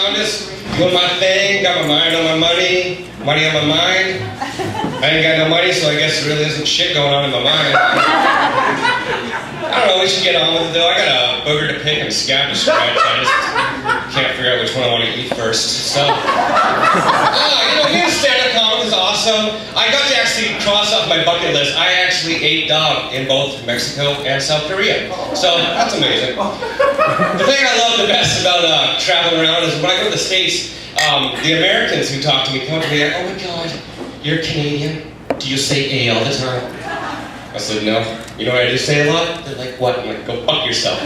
I'm just doing my thing, got my mind on my money, money on my mind. I ain't got no money, so I guess there really isn't shit going on in my mind. I don't know, we should get on with it though. I got a booger to pick and a scab to scratch. I just can't figure out which one I want to eat first. So, being stand-up comedy is awesome. I got to actually cross off my bucket list. I actually ate dog in both Mexico and South Korea. So, that's amazing. The thing I love the best about traveling around is when I go to the States, the Americans who talk to me come up to me like, oh my God, you're Canadian. Do you say A all the time? I said, no. You know what I do say a lot? They're like, what? I'm like, go fuck yourself.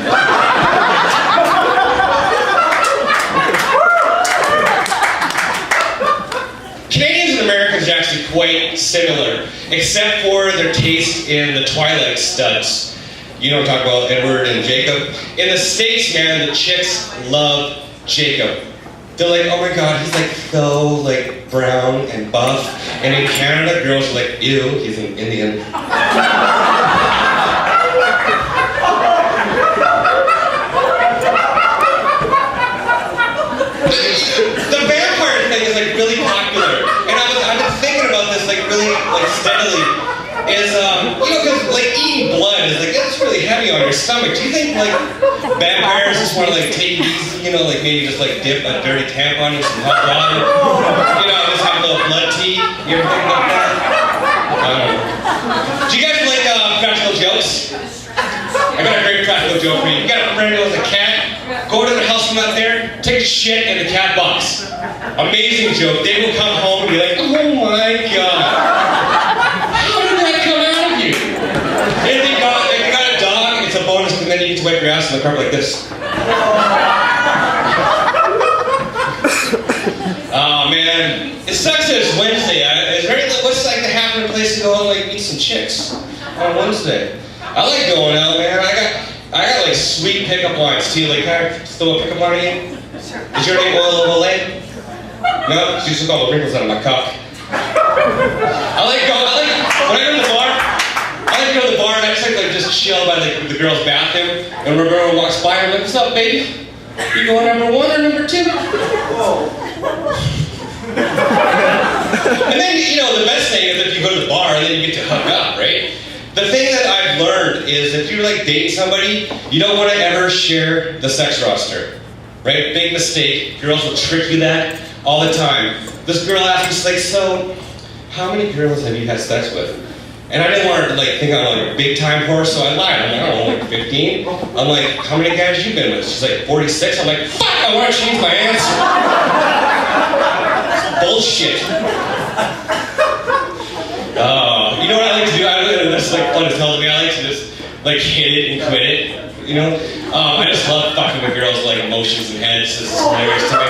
Canadians and Americans are actually quite similar, except for their taste in the Twilight studs. You know what I'm talking about, Edward and Jacob. In the States, man, the chicks love Jacob. They're like, oh my God, he's like so like brown and buff. And in Canada, girls are like, ew, he's an Indian. The vampire thing is like really popular. And I've been thinking about this like really like steadily. Is because like eating blood is like it's really heavy on your stomach. Do you think like vampires just want to like take it easy, like maybe just like dip a dirty tampon in some hot water, just have a little blood tea? You ever think about that? Do you guys like practical jokes? I got a great practical joke for you. You got a friend who has a cat. Go to their house from out there, take a shit in the cat box. Amazing joke. They will come home and be like, oh my God. If you got a dog, it's a bonus, and then you get to wipe your ass in the carpet like this. Oh man, it sucks that it's Wednesday. Is there anything, what's like the happening place to go and like meet some chicks on Wednesday? I like going out, man. I got like sweet pickup lines too. Like, can I throw a pickup line at you? Is your name Oil of Olay? No, she just took all the wrinkles out of my cock. When I go to the bar. I like to go to the bar and I just chill by the girl's bathroom, and when a girl walks by, I'm like, what's up, baby? You going number 1 or number 2? Whoa. And then, the best thing is if you go to the bar and then you get to hook up, right? The thing that I've learned is if you're like dating somebody, you don't want to ever share the sex roster, right? Big mistake. Girls will trick you that all the time. This girl asked me, she's like, so, how many girls have you had sex with? And I didn't want her to think I'm like a big time horse, so I lied. I'm like, I don't know, like 15. I'm like, how many guys you been with? She's like, 46. I'm like, fuck, I want to change my answer. Bullshit. You know what I like to do? That's like fun as hell to me. I like to just hit it and quit it. I just love fucking with girls' emotions and heads. It's hilarious to me.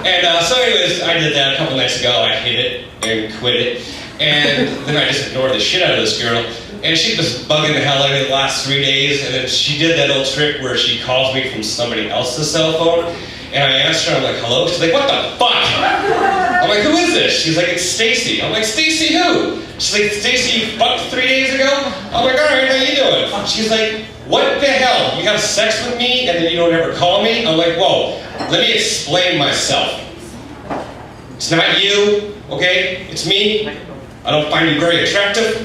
And so anyways, I did that a couple nights ago. I hit it and quit it. And then I just ignored the shit out of this girl. And she was bugging the hell out of me the last 3 days. And then she did that old trick where she calls me from somebody else's cell phone. And I answer her, I'm like, hello? She's like, what the fuck? I'm like, who is this? She's like, it's Stacy. I'm like, Stacy who? She's like, Stacy, you fucked 3 days ago? I'm like, alright, how you doing? She's like, what the hell? You have sex with me and then you don't ever call me? I'm like, whoa, let me explain myself. It's not you, okay? It's me. I don't find you very attractive.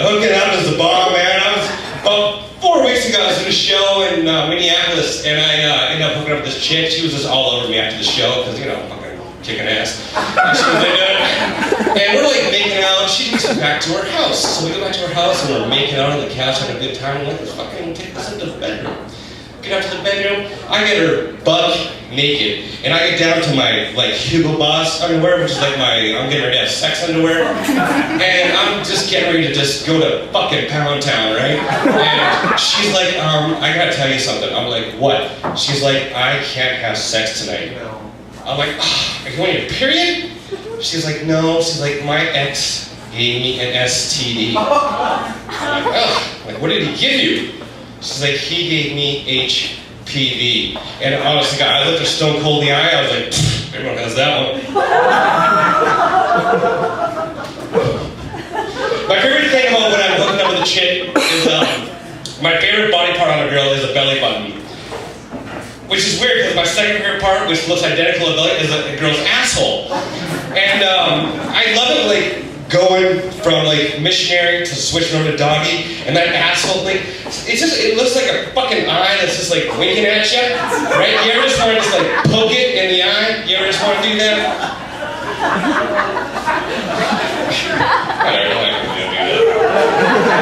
Hooking up is the bomb, man. About 4 weeks ago, I was in a show in Minneapolis, and I ended up hooking up with this chick. She was just all over me after the show, because, fucking kicking ass. And she was and we're making out. She takes us back to her house. So we go back to her house, and we're making out on the couch, having a good time. I'm like, let's fucking take this into the bedroom. Get out to the bedroom, I get her butt naked, and I get down to my Hugo Boss underwear, which is I'm getting ready to have sex underwear, and I'm just getting ready to just go to fucking Pound Town, right? And she's like, I gotta tell you something. I'm like, what? She's like, I can't have sex tonight. I'm like, are you on your period? She's like, no. She's like, my ex gave me an STD. I'm like, oh, what did he give you? She's like, he gave me HPV. And honestly, God, I looked her stone cold in the eye. I was like, everyone has that one. My favorite thing about when I'm hooking up with a chick is is weird because my second favorite part, which looks identical to is a girl's asshole. And I love it, like, going from like missionary to switching over to doggy, and that asshole thing, it looks like a fucking eye that's just like winking at you, right? You ever just want to just like poke it in the eye? You ever just want to do that? I don't know, I can do that.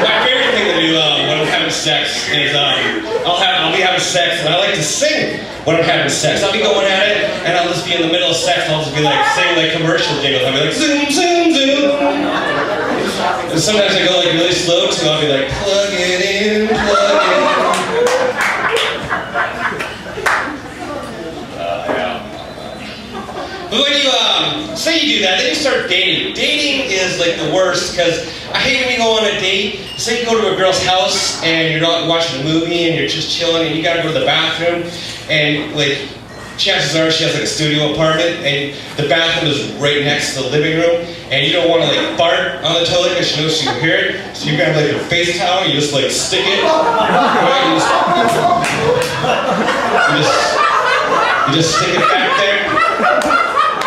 My favorite thing to do when I'm having sex is I'll be having sex and I like to sing when I'm having sex. I'll be going at it and I'll just be in the middle of sex and I'll just be like singing like commercial jingles. I'll be like zoom, zoom, zoom. And sometimes I go like really slow too. I'll be like plug it in, plug it in. But when you say you do that, then you start dating. Dating is like the worst because I hate when you go on a date. Say you go to a girl's house and you're not watching a movie and you're just chilling and you gotta go to the bathroom and like chances are she has like a studio apartment and the bathroom is right next to the living room and you don't want to like fart on the toilet because she knows she can hear it. So you grab like your face towel and you just like stick it. Right? You just stick it back there.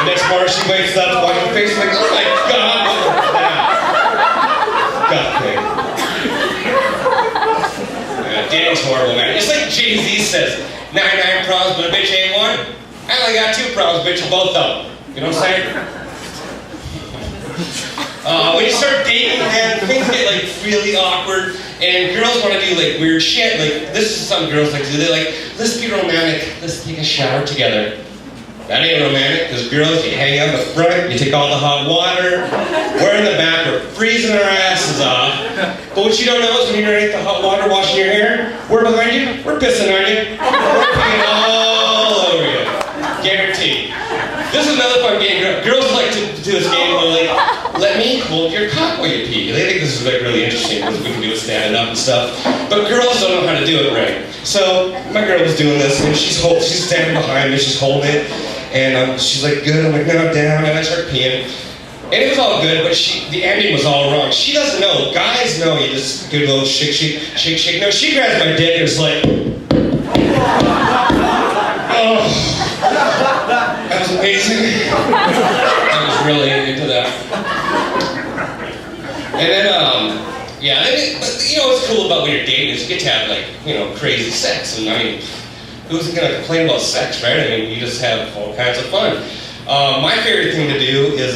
The next morning she wakes up, watching her face, like, oh my God, what was that? God thing. Dating's horrible, man. It's like Jay-Z says, 99 problems, but a bitch ain't one. I only got 2 problems, bitch, and both of them. You know what I'm saying? When you start dating, man, things get like really awkward, and girls want to do like weird shit. Like, this is something girls like to do. They're like, let's be romantic, let's take a shower together. That ain't romantic, because girls, you hang out in the front, you take all the hot water, we're in the back, we're freezing our asses off. But what you don't know is when you're underneath the hot water washing your hair, we're behind you, we're pissing on you, we're peeing all over you. Guaranteed. This is another fun game. Girls like to do this game where like, let me hold your cock while you pee. They think this is like really interesting because we can do it standing up and stuff. But girls don't know how to do it right. So my girl was doing this and she's standing behind me, she's holding it. And she's like, good. I'm like, no, I'm down. And I start peeing. And it was all good, but the ending was all wrong. She doesn't know. Guys know you just do a little shake, shake, shake, shake. No, she grabs my dick and it's like, oh, that was amazing. I was really into that. And then, yeah, but, you know what's cool about when you're dating is you get to have, like, you know, crazy sex. And I mean, who's gonna complain about sex, right? I mean, you just have all kinds of fun. My favorite thing to do is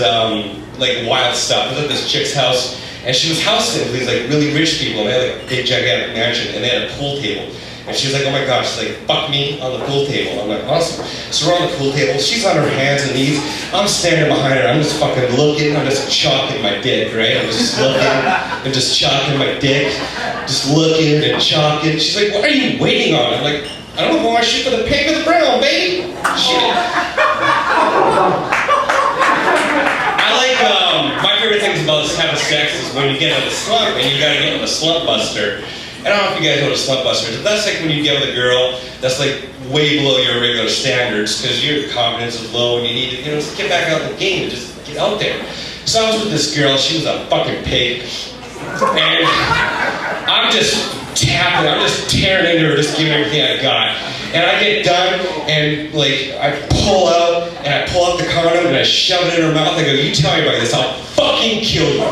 like wild stuff. I was at this chick's house, and she was house sitting with these like really rich people, and they had like a big gigantic mansion, and they had a pool table. And she was like, oh my gosh, she's like, fuck me on the pool table. I'm like, awesome. So we're on the pool table, she's on her hands and knees, I'm standing behind her, I'm just fucking looking, I'm just chalking my dick, right? I'm just looking, and just chalking my dick, just looking and chalking. She's like, what are you waiting on? I'm like, I don't know if I want to shoot for the pink or the brown, baby. Shit. I like, my favorite things about having sex is when you get in a slump, and you gotta get with a slump buster. I don't know if you guys know what a slump buster is, but that's like when you get with a girl that's like way below your regular standards, because your confidence is low and you need to, you know, just get back out in the game and just get out there. So I was with this girl, she was a fucking pig, and I'm just tapping, I'm just tearing into her, just giving everything I got. And I get done, and like, I pull out the condom, and I shove it in her mouth. I go, you tell me about this, I'll fucking kill you.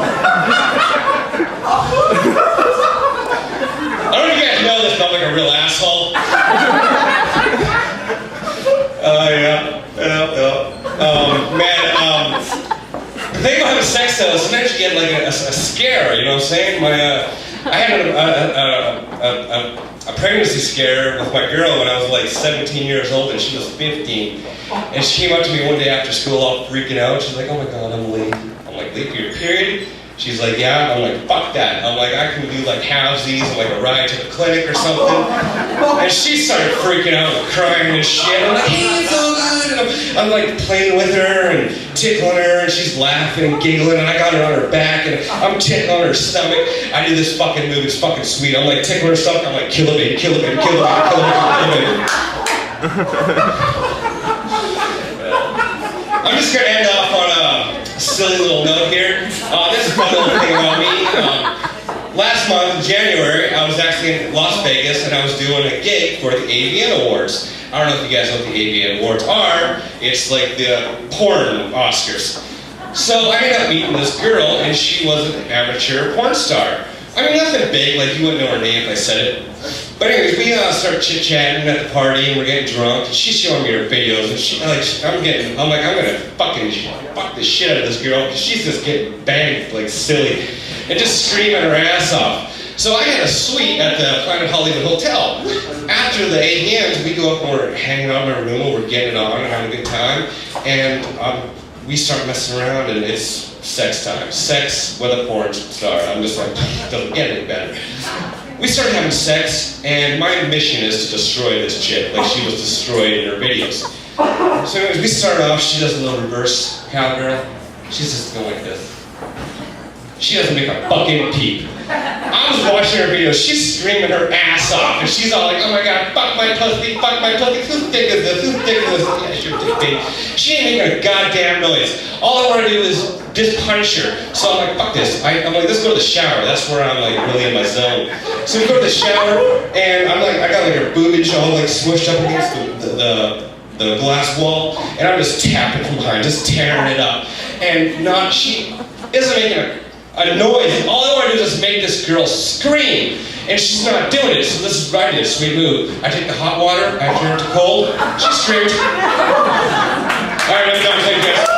I don't know if you guys know this, but I'm like a real asshole. The thing about having sex though is sometimes you get like a scare, you know what I'm saying? I had a pregnancy scare with my girl when I was like 17 years old and she was 15. And she came up to me one day after school all freaking out. She's like, oh my God, I'm late. I'm like, late for your period? She's like, yeah. I'm like, fuck that. I'm like, I can do like halvesies and like a ride to the clinic or something. And she started freaking out and crying and shit. I'm like, hey, it's all good. And I'm like playing with her and tickling her, and she's laughing and giggling, and I got her on her back and I'm tickling her stomach. I do this fucking move, it's fucking sweet. I'm like tickling her stomach, I'm like, kill it, baby, kill it, baby, kill it, baby, kill it, baby, kill it, baby. I'm just gonna end off on a silly little note here. This is a fun little thing about me. Last month, in January, I was actually in Las Vegas and I was doing a gig for the AVN Awards. I don't know if you guys know what the AVN Awards are. It's like the porn Oscars. So I ended up meeting this girl, and she was an amateur porn star. I mean, nothing big, like you wouldn't know her name if I said it. But anyways, we start chit-chatting at the party, and we're getting drunk, and she's showing me her videos, and I'm gonna fucking fuck the shit out of this girl, because she's just getting banged like silly, and just screaming her ass off. So I had a suite at the Planet Hollywood Hotel. After the 8 hands, we go up and we're hanging out in our room, and we're getting it on and having a good time, and we start messing around, and it's sex time. Sex with a porn star. I'm just like, doesn't get any better. We started having sex, and my mission is to destroy this chick, like she was destroyed in her videos. So anyways, we start off, she does a little reverse cowgirl. She's just going like this. She doesn't make a fucking peep. I was watching her videos, she's screaming her ass off, and she's all like, oh my god, fuck my pussy, whose dick is this, whose dick is this? Yeah, it's your dick, babe. She ain't making a goddamn noise. All I want to do is just punch her. So I'm like, fuck this. I'm like, let's go to the shower. That's where I'm like really in my zone. So we go to the shower, and I'm like, I got like her boobage all like smushed up against the glass wall, and I'm just tapping from behind, just tearing it up. And she isn't making a noise. All I want to do is just make this girl scream, and she's not doing it. So this is right, a sweet move. I take the hot water, I turn it to cold, she screams. All right, I'm done. Thank you guys.